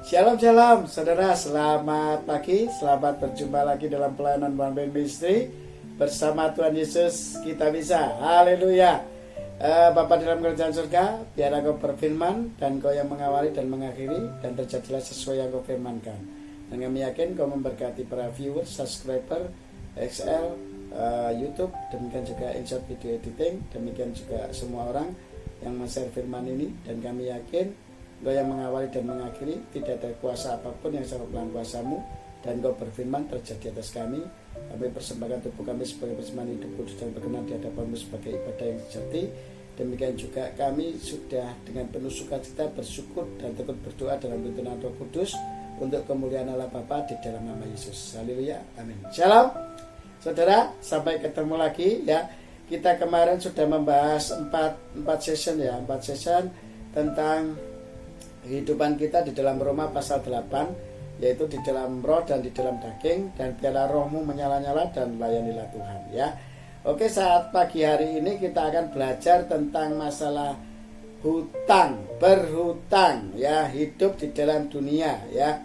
Shalom shalom saudara, selamat pagi, selamat berjumpa lagi dalam pelayanan One Band Ministry. Bersama Tuhan Yesus kita bisa, haleluya. Bapa dalam kerajaan surga, biar Engkau berfirman dan Kau yang mengawali dan mengakhiri, dan terjadilah sesuai yang Kau firmankan. Dan kami yakin Kau memberkati para viewers, subscriber, XL, YouTube, demikian juga Insert Video Editing, demikian juga semua orang yang men-share firman ini. Dan kami yakin Kau yang mengawali dan mengakhiri, tidak ada kuasa apapun yang sama dengan kuasamu, dan Kau berfirman terjadi atas kami. Kami persembahkan tubuh kami sebagai persembahan hidup kudus dan berkenan di hadapan-Mu sebagai ibadah yang sejati. Demikian juga kami sudah dengan penuh sukacita bersyukur dan tekun berdoa dalam tuntunan Roh Kudus untuk kemuliaan Allah Bapa di dalam nama Yesus. Haleluya, amin. Shalom saudara, sampai ketemu lagi ya. Kita kemarin sudah membahas 4 session tentang kehidupan kita di dalam Roma pasal 8, yaitu di dalam roh dan di dalam daging, dan biarlah rohmu menyala-nyala dan layanilah Tuhan ya. Oke, saat pagi hari ini kita akan belajar tentang masalah berhutang ya, hidup di dalam dunia ya.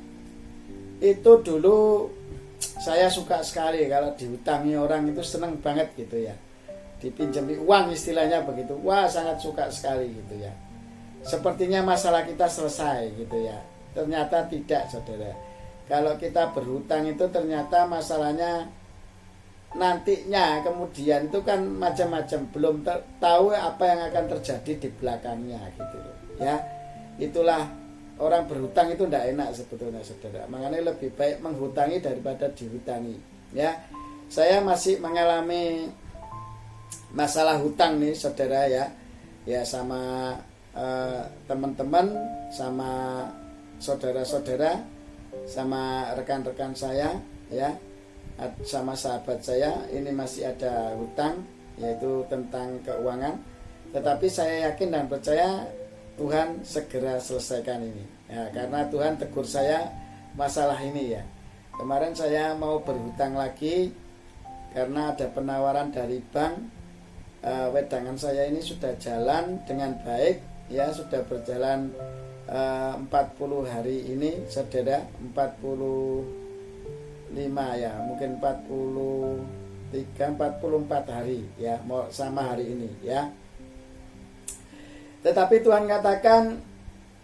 Itu dulu saya suka sekali kalau dihutangi orang, itu seneng banget gitu ya. Dipinjami uang istilahnya begitu. Wah, sangat suka sekali gitu ya. Sepertinya masalah kita selesai gitu ya. Ternyata tidak, saudara. Kalau kita berhutang itu ternyata masalahnya nantinya kemudian itu kan macam-macam, belum tahu apa yang akan terjadi di belakangnya gitu loh ya. Itulah orang berhutang itu tidak enak sebetulnya, saudara. Makanya lebih baik menghutangi daripada dihutangi ya. Saya masih mengalami masalah hutang nih, saudara ya. Ya, sama teman-teman, sama saudara-saudara, sama rekan-rekan saya ya, sama sahabat saya, ini masih ada hutang, yaitu tentang keuangan. Tetapi saya yakin dan percaya Tuhan segera selesaikan ini ya, karena Tuhan tegur saya masalah ini ya. Kemarin saya mau berhutang lagi karena ada penawaran dari bank. Wedangan saya ini sudah jalan dengan baik ya, sudah berjalan 40 hari ini, saudara, 45 ya, mungkin 43, 44 hari ya, mau sama hari ini ya. Tetapi Tuhan katakan,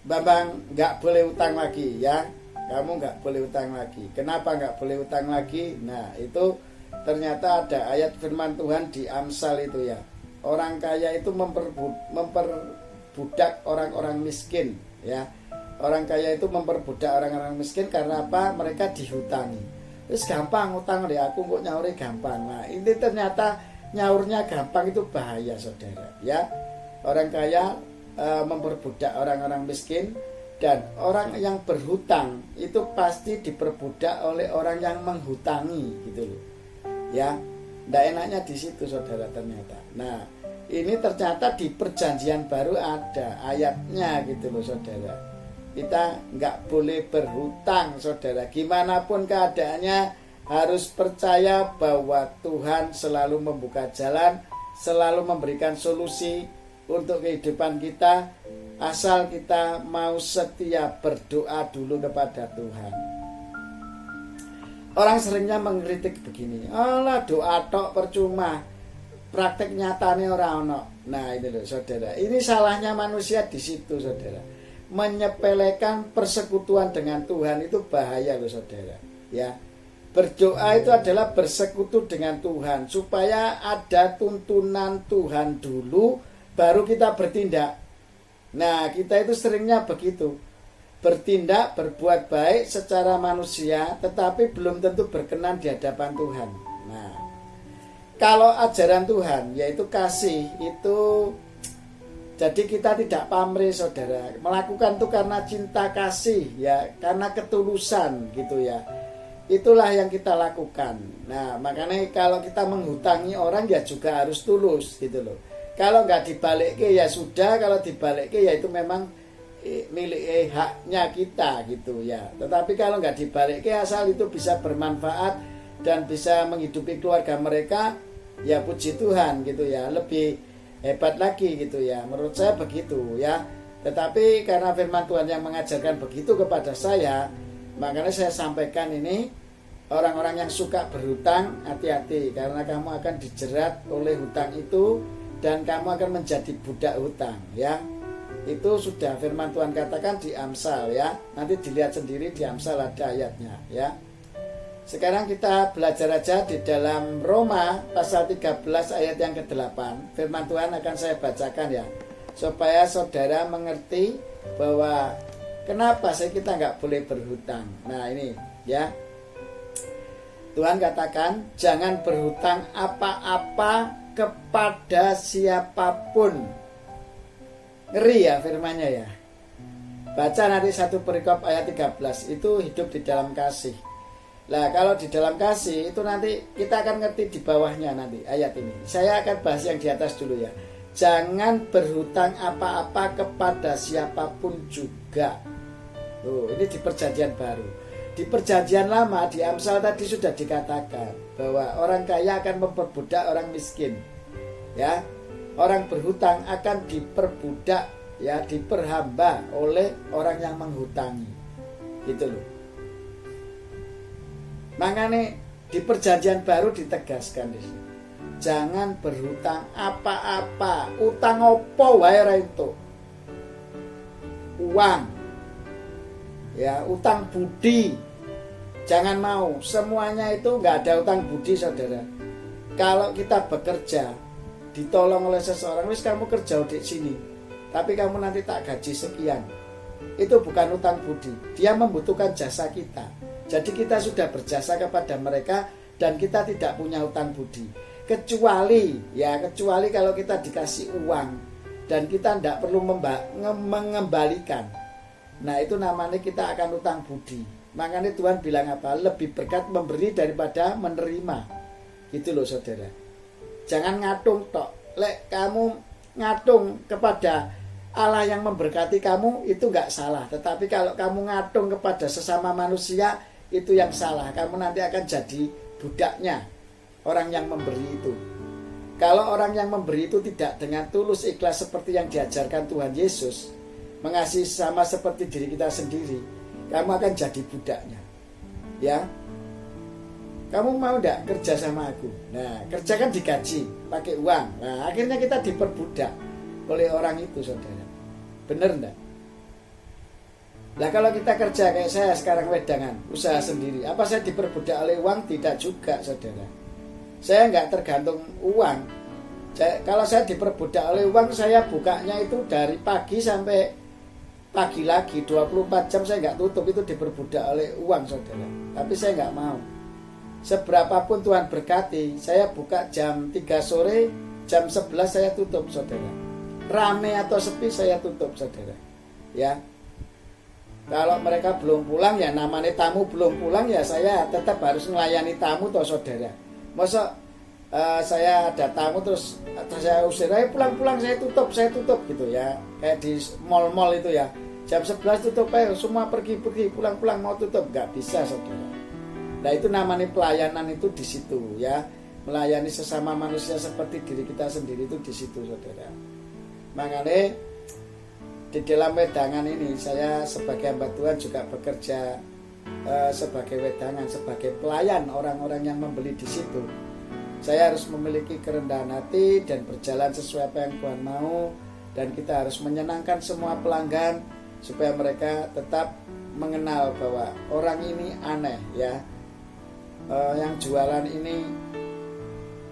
Bambang nggak boleh utang lagi ya, kamu nggak boleh utang lagi. Kenapa nggak boleh utang lagi? Nah, itu ternyata ada ayat firman Tuhan di Amsal itu ya. Orang kaya itu memperbudak orang-orang miskin ya. Orang kaya itu memperbudak orang-orang miskin karena apa? Mereka dihutangi. Terus gampang utang deh, aku kok nyauri gampang. Nah, ini ternyata nyaurnya gampang itu bahaya, saudara ya. Orang kaya memperbudak orang-orang miskin, dan orang yang berhutang itu pasti diperbudak oleh orang yang menghutangi gitu loh ya. Nggak enaknya di situ, saudara, ternyata. Nah, ini ternyata di perjanjian baru ada ayatnya gitu loh, saudara. Kita nggak boleh berhutang, saudara. Gimana pun keadaannya, harus percaya bahwa Tuhan selalu membuka jalan, selalu memberikan solusi untuk kehidupan kita, asal kita mau setia berdoa dulu kepada Tuhan. Orang seringnya mengkritik begini, alah doa tok percuma, praktek nyatanya orang ono. Nah, ini loh, saudara, ini salahnya manusia di situ, saudara. Menyepelekan persekutuan dengan Tuhan itu bahaya loh, saudara ya. Berdoa itu adalah bersekutu dengan Tuhan, supaya ada tuntunan Tuhan dulu baru kita bertindak. Nah, kita itu seringnya begitu, bertindak, berbuat baik secara manusia, tetapi belum tentu berkenan di hadapan Tuhan. Nah, kalau ajaran Tuhan yaitu kasih, itu jadi kita tidak pamrih, saudara. Melakukan itu karena cinta kasih ya, karena ketulusan gitu ya. Itulah yang kita lakukan. Nah, makanya kalau kita menghutangi orang ya juga harus tulus gitu loh. Kalau nggak dibalikke ya sudah, kalau dibalikke ya itu memang milik haknya kita gitu ya. Tetapi kalau nggak dibalikke, asal itu bisa bermanfaat dan bisa menghidupi keluarga mereka, ya puji Tuhan gitu ya, lebih hebat lagi gitu ya. Menurut saya begitu ya. Tetapi karena firman Tuhan yang mengajarkan begitu kepada saya, makanya saya sampaikan ini, orang-orang yang suka berhutang, hati-hati, karena kamu akan dijerat oleh hutang itu dan kamu akan menjadi budak hutang, ya. Itu sudah firman Tuhan katakan di Amsal, ya. Nanti dilihat sendiri di Amsal ada ayatnya, ya. Sekarang kita belajar aja di dalam Roma pasal 13 ayat yang ke-8. Firman Tuhan akan saya bacakan, ya, supaya saudara mengerti bahwa kenapa kita nggak boleh berhutang. Nah ini, ya, Tuhan katakan jangan berhutang apa-apa kepada siapapun. Ngeri ya firmannya, ya. Baca nanti satu perikop ayat 13, itu hidup di dalam kasih. Nah kalau di dalam kasih itu nanti kita akan ngerti di bawahnya nanti ayat ini. Saya akan bahas yang di atas dulu, ya. Jangan berhutang apa-apa kepada siapapun juga. Ini di perjanjian baru. Di perjanjian lama, di Amsal tadi sudah dikatakan bahwa orang kaya akan memperbudak orang miskin, ya. Orang berhutang akan diperbudak, ya, diperhamba oleh orang yang menghutangi, gitu loh. Makanya di perjanjian baru ditegaskan di sini, jangan berhutang apa-apa. Utang opo wae ra itu. Uang, ya, utang budi, jangan mau. Semuanya itu nggak ada utang budi, saudara. Kalau kita bekerja, ditolong oleh seseorang, wis kamu kerja di sini, tapi kamu nanti tak gaji sekian, itu bukan utang budi. Dia membutuhkan jasa kita, jadi kita sudah berjasa kepada mereka dan kita tidak punya utang budi. Kecuali kalau kita dikasih uang dan kita tidak perlu mengembalikan, nah itu namanya kita akan utang budi. Makanya Tuhan bilang apa? Lebih berkat memberi daripada menerima, gitu loh, saudara. Jangan ngatung tok. Lek kamu ngatung kepada Allah yang memberkati kamu, itu nggak salah. Tetapi kalau kamu ngatung kepada sesama manusia, itu yang salah. Kamu nanti akan jadi budaknya orang yang memberi itu. Kalau orang yang memberi itu tidak dengan tulus ikhlas seperti yang diajarkan Tuhan Yesus, mengasihi sama seperti diri kita sendiri, kamu akan jadi budaknya, ya. Kamu mau enggak kerja sama aku? Nah, kerja kan digaji pakai uang. Nah, akhirnya kita diperbudak oleh orang itu, saudara. Bener enggak? Nah, kalau kita kerja kayak saya sekarang wedangan, usaha sendiri, apa saya diperbudak oleh uang? Tidak juga, saudara. Saya enggak tergantung uang. Kalau saya diperbudak oleh uang, saya bukanya itu dari pagi sampai pagi lagi, 24 jam saya enggak tutup, itu diperbudak oleh uang, saudara. Tapi saya enggak mau. Seberapapun Tuhan berkati, saya buka jam 3 sore, jam 11 saya tutup, saudara. Rame atau sepi saya tutup, saudara, ya. Kalau mereka belum pulang, ya namanya tamu belum pulang, ya saya tetap harus melayani tamu toh, saudara. Masa saya ada tamu terus saya usir, pulang-pulang saya tutup gitu, ya. Kayak di mall-mall itu, ya. Jam 11 tutup, semua pergi pulang-pulang mau tutup, nggak bisa, saudara. Nah itu namanya pelayanan itu di situ, ya. Melayani sesama manusia seperti diri kita sendiri itu di situ, saudara. Makanya di dalam wedangan ini saya sebagai hamba Tuhan juga bekerja sebagai wedangan, sebagai pelayan orang-orang yang membeli di situ. Saya harus memiliki kerendahan hati dan berjalan sesuai apa yang Tuhan mau, dan kita harus menyenangkan semua pelanggan supaya mereka tetap mengenal bahwa orang ini aneh, ya. Yang jualan ini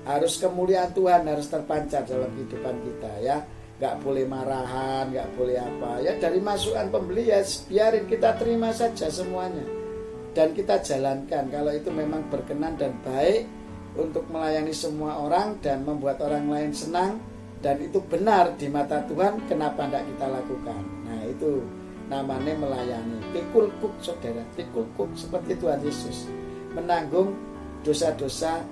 harus kemuliaan Tuhan harus terpancar dalam kehidupan kita, ya. Gak boleh marahan, gak boleh apa, ya. Dari masukan pembeli, ya biarin, kita terima saja semuanya dan kita jalankan kalau itu memang berkenan dan baik untuk melayani semua orang dan membuat orang lain senang dan itu benar di mata Tuhan. Kenapa tidak kita lakukan? Nah itu namanya melayani. Pikul kuk, saudara, pikul kuk, seperti Tuhan Yesus menanggung dosa-dosa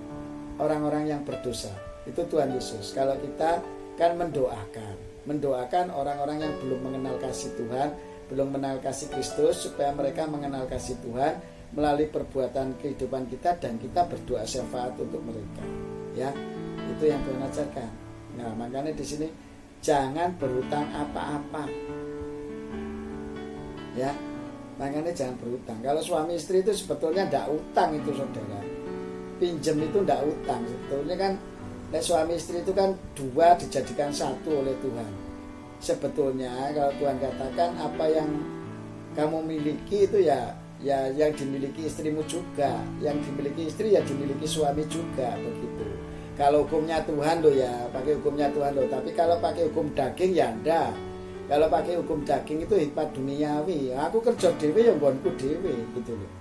orang-orang yang berdosa. Itu Tuhan Yesus. Kalau kita kan mendoakan orang-orang yang belum mengenal kasih Tuhan, belum mengenal kasih Kristus, supaya mereka mengenal kasih Tuhan melalui perbuatan kehidupan kita, dan kita berdoa syafaat untuk mereka, ya. Itu yang Tuhan ajarkan. Nah, makanya di sini jangan berhutang apa-apa. Ya, makanya jangan berutang. Kalau suami istri itu sebetulnya tidak utang itu saudara. Pinjam itu tidak utang. Sebetulnya kan suami istri itu kan dua dijadikan satu oleh Tuhan. Sebetulnya kalau Tuhan katakan apa yang kamu miliki itu ya yang dimiliki istrimu juga, yang dimiliki istri ya dimiliki suami juga, begitu. Kalau hukumnya Tuhan loh ya pakai hukumnya Tuhan loh, tapi kalau pakai hukum daging ya enggak. Kalau pakai hukum daging itu hikmat duniawi. Aku kerja dewe ya nggonku dewe gitu loh.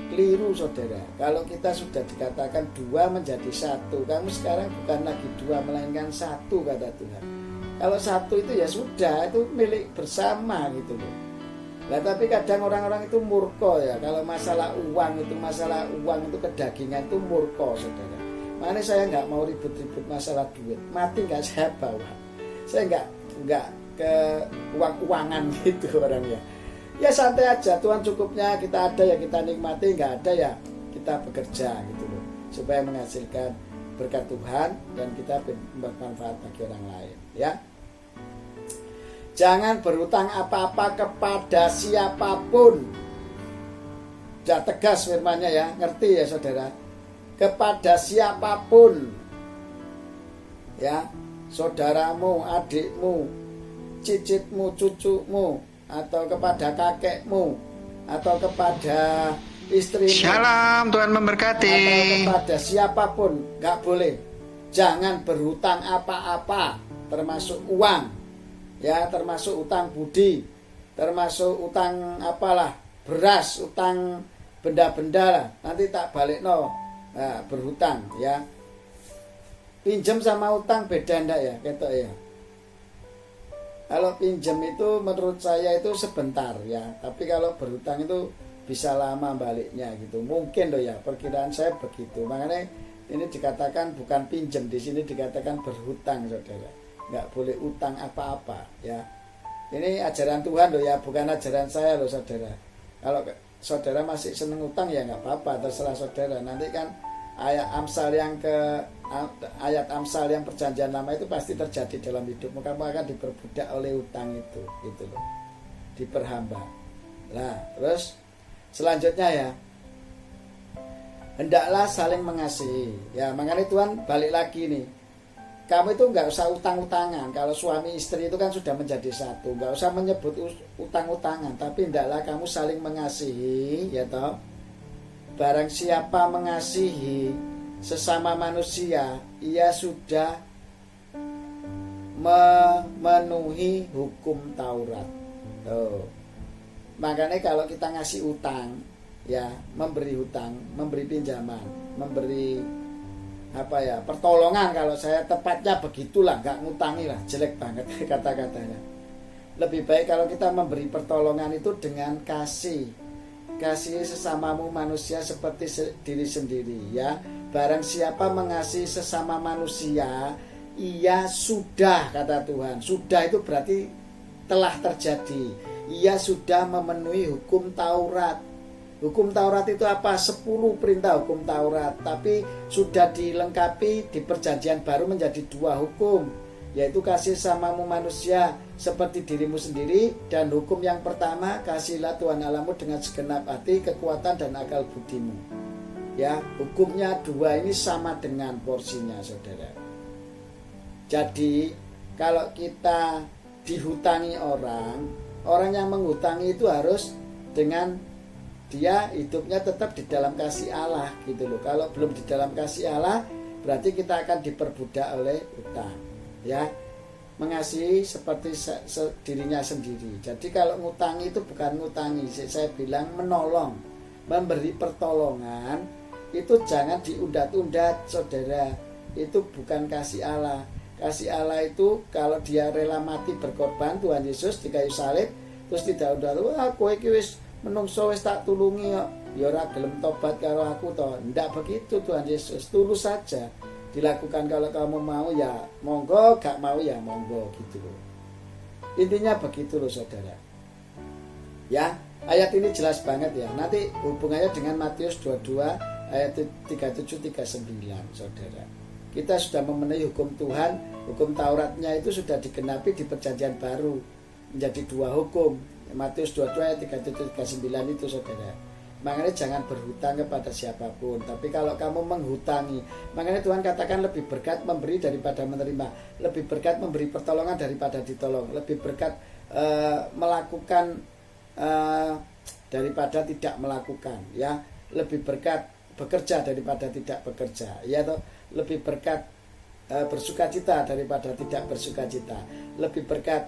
Keliru saudara. Kalau kita sudah dikatakan dua menjadi satu, kamu sekarang bukan lagi dua melainkan satu kata Tuhan. Kalau satu itu ya sudah, itu milik bersama gitu loh. Nah tapi kadang orang-orang itu murko ya. Kalau masalah uang itu kedagingan itu murko saudara. Makanya saya nggak mau ribut-ribut masalah duit. Mati nggak saya bawa. Saya nggak ke uang-uangan gitu orangnya. Ya santai aja, Tuhan cukupnya, kita ada ya kita nikmati, nggak ada ya kita bekerja gitu loh, supaya menghasilkan berkat Tuhan dan kita bermanfaat bagi orang lain ya. Jangan berutang apa-apa kepada siapapun. Sudah tegas firman-Nya ya, ngerti ya saudara? Kepada siapapun ya, saudaramu, adikmu, cicitmu, cucumu, atau kepada kakekmu, atau kepada istrimu. Shalom, Tuhan memberkati. Atau kepada siapapun, nggak boleh. Jangan berhutang apa-apa, termasuk uang, ya, termasuk utang budi, termasuk utang apalah, beras, utang benda-benda lah. Nanti tak balik nah, berhutang, ya. Pinjam sama utang beda ndak ya, ketok ya. Kalau pinjam itu menurut saya itu sebentar ya, tapi kalau berhutang itu bisa lama baliknya gitu. Mungkin loh ya, perkiraan saya begitu. Makanya ini dikatakan bukan pinjam, di sini dikatakan berhutang saudara. Nggak boleh utang apa-apa ya. Ini ajaran Tuhan loh ya, bukan ajaran saya loh saudara. Kalau saudara masih seneng utang ya nggak apa-apa, terserah saudara. Nanti kan ayat Amsal yang perjanjian lama itu pasti terjadi dalam hidupmu. Kamu akan diperbudak oleh utang itu loh, diperhamba. Nah terus selanjutnya ya, hendaklah saling mengasihi ya. Makanya Tuhan balik lagi nih, kamu itu nggak usah utang-utangan. Kalau suami istri itu kan sudah menjadi satu, nggak usah menyebut utang-utangan, tapi hendaklah kamu saling mengasihi ya toh. Barang siapa mengasihi sesama manusia, ia sudah memenuhi hukum Taurat. Makanya kalau kita ngasih utang, ya, memberi hutang, memberi pinjaman, memberi pertolongan, kalau saya tepatnya begitulah, nggak ngutangi lah, jelek banget kata-katanya. Lebih baik kalau kita memberi pertolongan itu dengan kasih sesamamu manusia seperti diri sendiri ya. Barang siapa mengasihi sesama manusia, ia sudah, kata Tuhan. Sudah itu berarti telah terjadi. Ia sudah memenuhi hukum Taurat. Hukum Taurat itu apa? 10 perintah hukum Taurat, tapi sudah dilengkapi di perjanjian baru menjadi 2 hukum, yaitu kasih sesamamu manusia seperti dirimu sendiri, dan hukum yang pertama, kasihlah Tuhan Allahmu dengan segenap hati, kekuatan dan akal budimu. Ya, hukumnya 2 ini sama dengan porsinya saudara. Jadi kalau kita dihutangi orang yang menghutangi itu harus dengan dia hidupnya tetap di dalam kasih Allah gitu loh. Kalau belum di dalam kasih Allah, berarti kita akan diperbudak oleh utang ya. Mengasihi seperti dirinya sendiri. Jadi kalau ngutangi itu bukan ngutangi, saya bilang menolong, memberi pertolongan itu jangan diunda-tunda saudara. Itu bukan kasih Allah. Kasih Allah itu kalau dia rela mati berkorban Tuhan Yesus di kayu salib, terus tidak udah kowe iki wis menungso wis tak tulungi kok, ya ora gelem tobat karo aku to. Ndak begitu Tuhan Yesus, tulus saja dilakukan. Kalau kamu mau ya monggo, gak mau ya monggo gitu loh. Intinya begitu loh saudara. Ya, ayat ini jelas banget ya. Nanti hubungannya dengan Matius 22 ayat 37-39 saudara. Kita sudah memenuhi hukum Tuhan, hukum Tauratnya itu sudah digenapi di perjanjian baru. menjadi dua hukum. Matius 22 ayat 37-39 itu saudara. Makanya jangan berhutang kepada siapapun. Tapi kalau kamu menghutangi, makanya Tuhan katakan lebih berkat memberi daripada menerima, lebih berkat memberi pertolongan daripada ditolong, lebih berkat melakukan daripada tidak melakukan, ya. Lebih berkat bekerja daripada tidak bekerja, ya toh. Lebih berkat bersukacita daripada tidak bersukacita, lebih berkat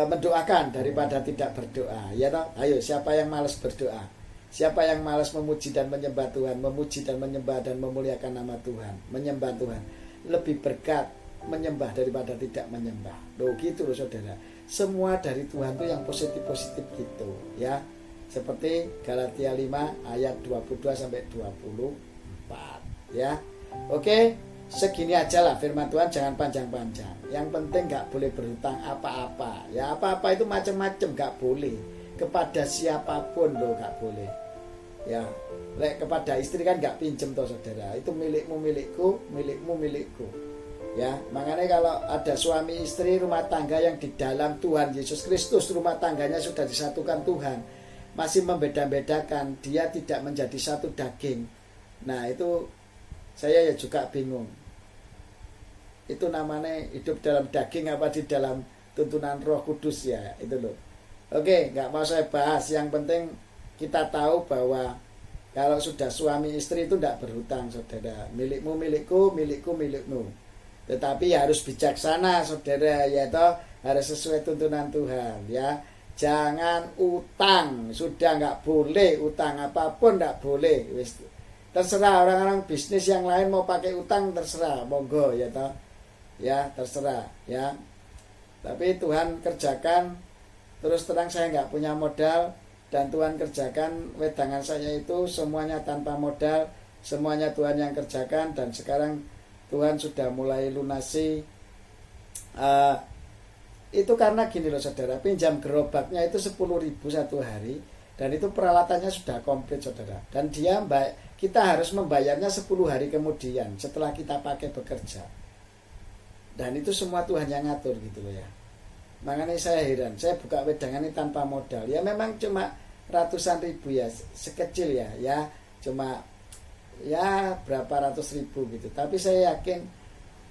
mendoakan daripada tidak berdoa, ya toh. Ayo, siapa yang malas berdoa? Siapa yang malas memuji dan menyembah Tuhan, memuji dan menyembah dan memuliakan nama Tuhan, menyembah Tuhan? Lebih berkat menyembah daripada tidak menyembah. Loh gitu loh saudara. Semua dari Tuhan itu yang positif-positif gitu, ya. Seperti Galatia 5 ayat 22 sampai 24, ya. Oke, segini aja lah firman Tuhan, jangan panjang-panjang. Yang penting gak boleh berhutang apa-apa. Ya apa-apa itu macam-macam gak boleh. Kepada siapapun loh gak boleh. Ya, kepada istri kan gak pinjem toh saudara. Itu milikmu milikku, milikmu milikku. Ya, makanya kalau ada suami istri rumah tangga yang di dalam Tuhan Yesus Kristus, rumah tangganya sudah disatukan Tuhan, masih membeda-bedakan, dia tidak menjadi satu daging. Nah itu saya ya juga bingung. Itu namanya hidup dalam daging apa di dalam tuntunan Roh Kudus, ya itu loh. Oke, nggak mau saya bahas. Yang penting kita tahu bahwa kalau sudah suami istri itu tidak berhutang saudara. Milikmu milikku, milikku milikmu. Tetapi harus bijaksana saudara, ya toh, harus sesuai tuntunan Tuhan, ya. Jangan utang, sudah nggak boleh utang apapun, nggak boleh. Terserah orang-orang bisnis yang lain mau pakai utang, terserah, monggo, ya toh, ya terserah, ya. Tapi Tuhan kerjakan. Terus terang saya nggak punya modal, dan Tuhan kerjakan wedangan saya itu semuanya tanpa modal, semuanya Tuhan yang kerjakan. Dan sekarang Tuhan sudah mulai lunasi. Itu karena gini loh saudara, pinjam gerobaknya itu 10.000 satu hari, dan itu peralatannya sudah komplit saudara. Dan kita harus membayarnya 10 hari kemudian setelah kita pakai bekerja. Dan itu semua Tuhan yang ngatur gitu loh, ya. Makanya saya heran, saya buka wedangan ini tanpa modal. Ya memang cuma ratusan ribu ya, sekecil ya cuma ya berapa ratus ribu gitu. Tapi saya yakin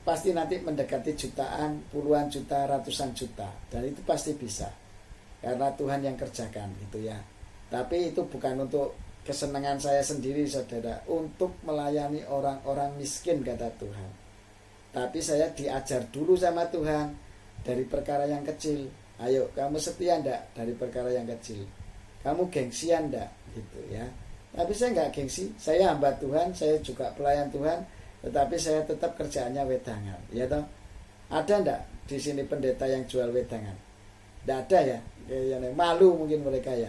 pasti nanti mendekati jutaan, puluhan juta, ratusan juta. Dan itu pasti bisa, karena Tuhan yang kerjakan gitu ya. Tapi itu bukan untuk kesenangan saya sendiri saudara, untuk melayani orang-orang miskin kata Tuhan. Tapi saya diajar dulu sama Tuhan dari perkara yang kecil. Ayo, kamu setia ndak dari perkara yang kecil? Kamu gengsian ndak gitu ya. Tapi saya nggak gengsi, saya hamba Tuhan, saya juga pelayan Tuhan, tetapi saya tetap kerjaannya wedangan, ya toh. Ada ndak di sini pendeta yang jual wedangan? Ndak ada ya. Malu mungkin mereka ya.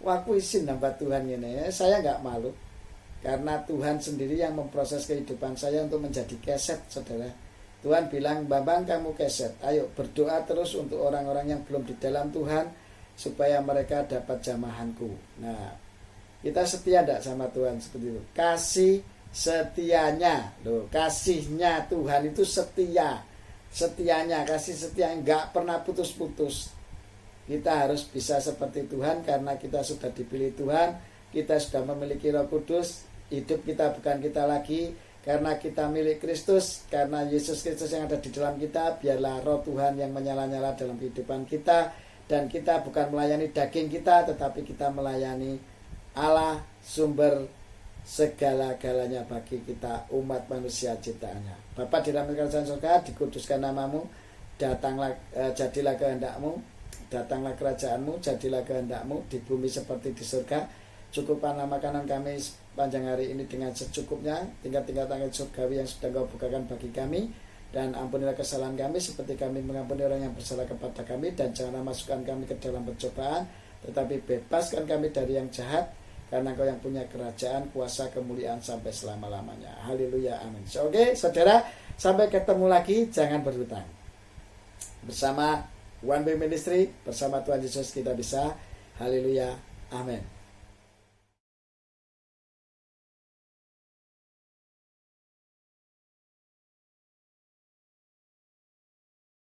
Waktu izin hamba Tuhan ini, saya nggak malu, karena Tuhan sendiri yang memproses kehidupan saya untuk menjadi keset, saudara. Tuhan bilang, Bambang kamu keset, ayo berdoa terus untuk orang-orang yang belum di dalam Tuhan, supaya mereka dapat jamahanku. Nah, kita setia enggak sama Tuhan seperti itu? Kasih setianya, loh, kasihnya Tuhan itu setia, setianya, kasih setia, enggak pernah putus-putus. Kita harus bisa seperti Tuhan karena kita sudah dipilih Tuhan, kita sudah memiliki Roh Kudus, hidup kita bukan kita lagi, karena kita milik Kristus, karena Yesus Kristus yang ada di dalam kita. Biarlah Roh Tuhan yang menyala-nyala dalam kehidupan kita, dan kita bukan melayani daging kita, tetapi kita melayani Allah, sumber segala-galanya bagi kita, umat manusia ciptaannya. Bapa di dalam kerajaan surga, dikuduskan namamu, datanglah, jadilah kehendakmu, datanglah kerajaanmu, jadilah kehendakmu di bumi seperti di surga. Cukupkanlah makanan kami sepanjang hari ini dengan secukupnya, tingkat-tingkat tangan surgawi yang sudah Kau bukakan bagi kami, dan ampunilah kesalahan kami seperti kami mengampuni orang yang bersalah kepada kami, dan janganlah masukkan kami ke dalam pencobaan, tetapi bebaskan kami dari yang jahat, karena Kau yang punya kerajaan, kuasa, kemuliaan sampai selama-lamanya. Haleluya, amin. Oke, saudara, sampai ketemu lagi. Jangan berhutang. Bersama One Way Ministry, bersama Tuhan Yesus kita bisa. Haleluya, amin.